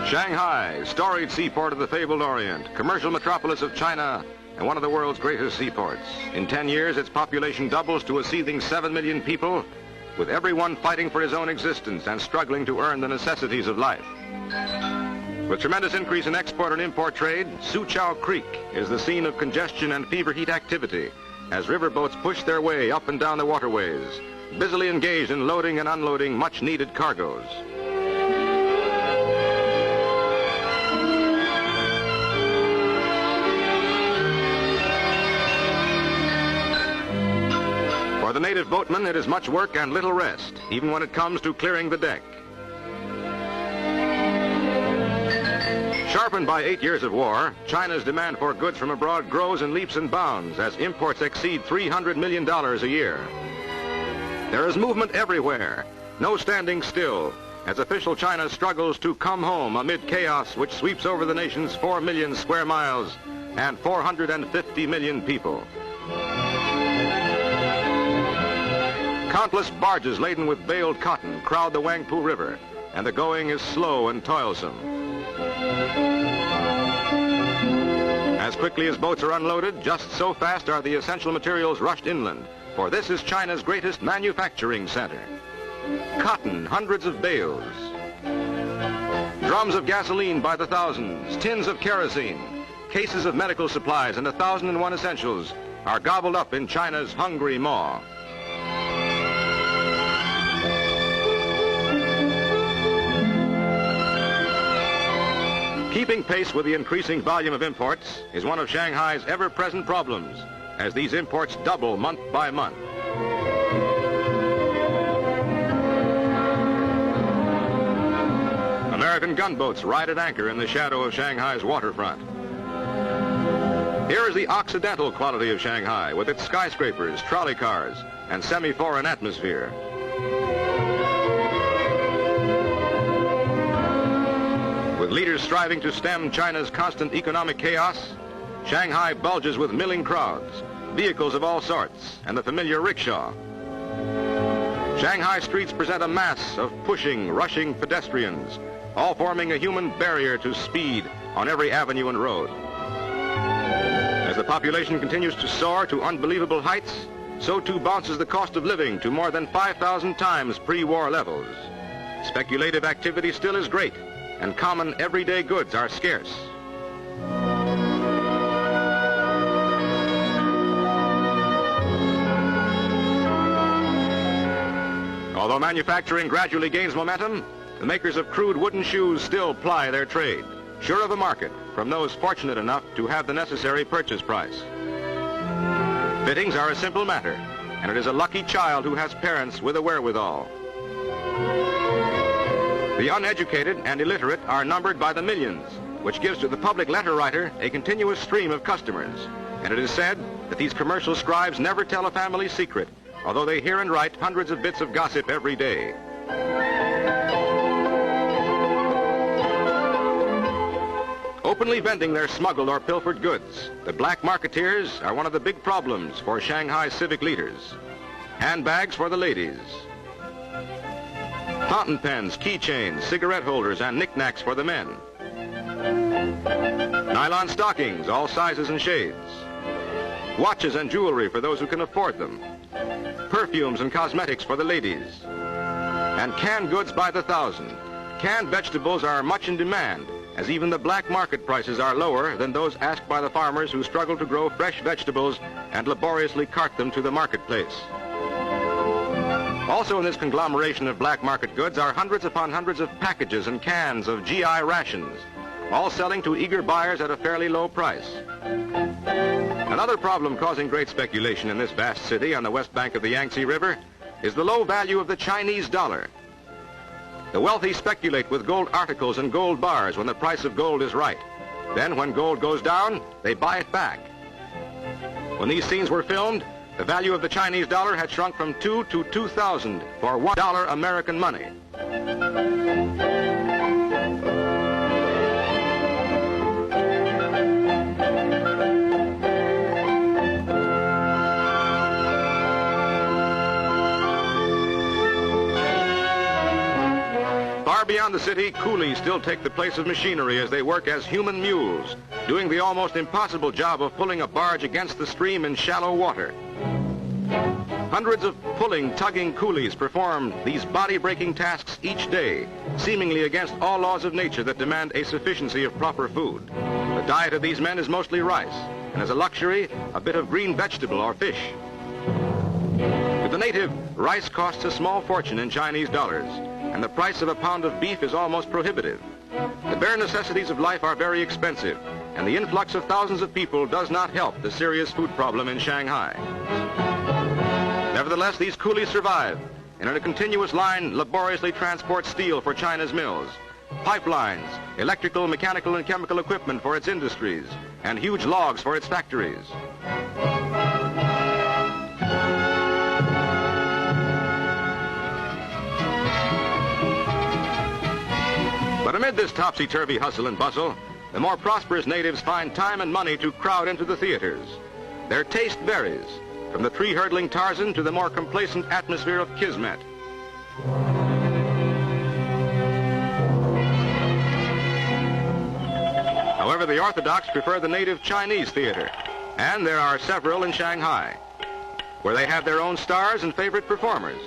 Shanghai, storied seaport of the fabled Orient, commercial metropolis of China, and one of the world's greatest seaports. In 10 years, its population doubles to a seething 7 million people, with everyone fighting for his own existence and struggling to earn the necessities of life. With tremendous increase in export and import trade, Soochow Creek is the scene of congestion and fever heat activity as riverboats push their way up and down the waterways, busily engaged in loading and unloading much-needed cargoes. For the native boatman, it is much work and little rest, even when it comes to clearing the deck. Sharpened by 8 years of war, China's demand for goods from abroad grows in leaps and bounds as imports exceed $300 million a year. There is movement everywhere, no standing still, as official China struggles to come home amid chaos which sweeps over the nation's 4 million square miles and 450 million people. Countless barges laden with baled cotton crowd the Wangpu River, and the going is slow and toilsome. As quickly as boats are unloaded, just so fast are the essential materials rushed inland, for this is China's greatest manufacturing center. Cotton, hundreds of bales. Drums of gasoline by the thousands, tins of kerosene, cases of medical supplies, and 1,001 essentials are gobbled up in China's hungry maw. Keeping pace with the increasing volume of imports is one of Shanghai's ever-present problems, as these imports double month by month. American gunboats ride at anchor in the shadow of Shanghai's waterfront. Here is the Occidental quality of Shanghai, with its skyscrapers, trolley cars, and semi-foreign atmosphere. With leaders striving to stem China's constant economic chaos, Shanghai bulges with milling crowds, vehicles of all sorts, and the familiar rickshaw. Shanghai streets present a mass of pushing, rushing pedestrians, all forming a human barrier to speed on every avenue and road. As the population continues to soar to unbelievable heights, so too bounces the cost of living to more than 5,000 times pre-war levels. Speculative activity still is great, and common everyday goods are scarce. Although manufacturing gradually gains momentum, the makers of crude wooden shoes still ply their trade, sure of a market from those fortunate enough to have the necessary purchase price. Fittings are a simple matter, and it is a lucky child who has parents with a wherewithal. The uneducated and illiterate are numbered by the millions, which gives to the public letter writer a continuous stream of customers. And it is said that these commercial scribes never tell a family secret, although they hear and write hundreds of bits of gossip every day. Openly vending their smuggled or pilfered goods, the black marketeers are one of the big problems for Shanghai civic leaders. Handbags for the ladies, fountain pens, keychains, cigarette holders, and knickknacks for the men. Nylon stockings, all sizes and shades. Watches and jewelry for those who can afford them. Perfumes and cosmetics for the ladies. And canned goods by the thousand. Canned vegetables are much in demand, as even the black market prices are lower than those asked by the farmers who struggle to grow fresh vegetables and laboriously cart them to the marketplace. Also in this conglomeration of black market goods are hundreds upon hundreds of packages and cans of GI rations, all selling to eager buyers at a fairly low price. Another problem causing great speculation in this vast city on the west bank of the Yangtze River is the low value of the Chinese dollar. The wealthy speculate with gold articles and gold bars when the price of gold is right. Then when gold goes down, they buy it back. When these scenes were filmed, the value of the Chinese dollar had shrunk from 2 to 2,000 for $1 American money. beyond the city, coolies still take the place of machinery as they work as human mules, doing the almost impossible job of pulling a barge against the stream in shallow water. Hundreds of pulling, tugging coolies perform these body-breaking tasks each day, seemingly against all laws of nature that demand a sufficiency of proper food. The diet of these men is mostly rice, and as a luxury, a bit of green vegetable or fish. To the native, rice costs a small fortune in Chinese dollars, and the price of a pound of beef is almost prohibitive. The bare necessities of life are very expensive, and the influx of thousands of people does not help the serious food problem in Shanghai. Nevertheless, these coolies survive, and in a continuous line laboriously transport steel for China's mills, pipelines, electrical, mechanical, and chemical equipment for its industries, and huge logs for its factories. But amid this topsy-turvy hustle and bustle, the more prosperous natives find time and money to crowd into the theaters. Their taste varies, from the tree-hurdling Tarzan to the more complacent atmosphere of Kismet. However, the Orthodox prefer the native Chinese theater, and there are several in Shanghai, where they have their own stars and favorite performers.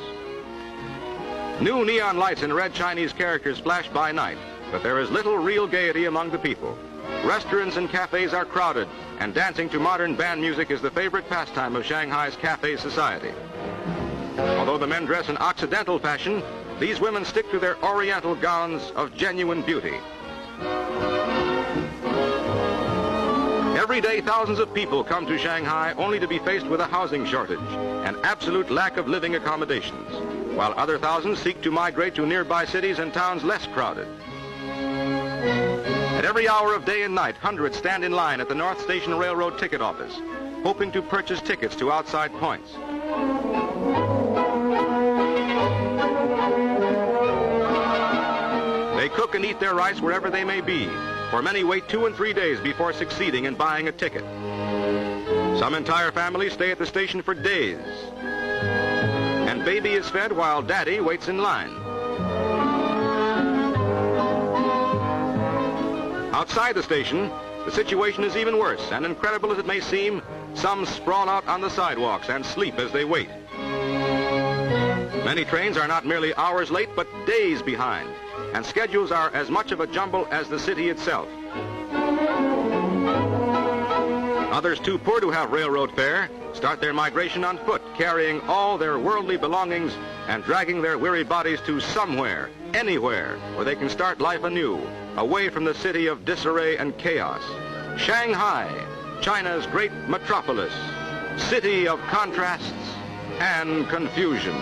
New neon lights and red Chinese characters flash by night, but there is little real gaiety among the people. Restaurants and cafes are crowded, and dancing to modern band music is the favorite pastime of Shanghai's cafe society. Although the men dress in Occidental fashion, these women stick to their Oriental gowns of genuine beauty. Every day, thousands of people come to Shanghai only to be faced with a housing shortage and absolute lack of living accommodations, while other thousands seek to migrate to nearby cities and towns less crowded. At every hour of day and night, hundreds stand in line at the North Station Railroad ticket office, hoping to purchase tickets to outside points. They cook and eat their rice wherever they may be, for many wait 2 and 3 days before succeeding in buying a ticket. Some entire families stay at the station for days, and baby is fed while daddy waits in line. Outside the station, the situation is even worse, and incredible as it may seem, some sprawl out on the sidewalks and sleep as they wait. Many trains are not merely hours late, but days behind, and schedules are as much of a jumble as the city itself. Others too poor to have railroad fare start their migration on foot, carrying all their worldly belongings and dragging their weary bodies to somewhere, anywhere, where they can start life anew, away from the city of disarray and chaos. Shanghai, China's great metropolis, city of contrasts and confusion.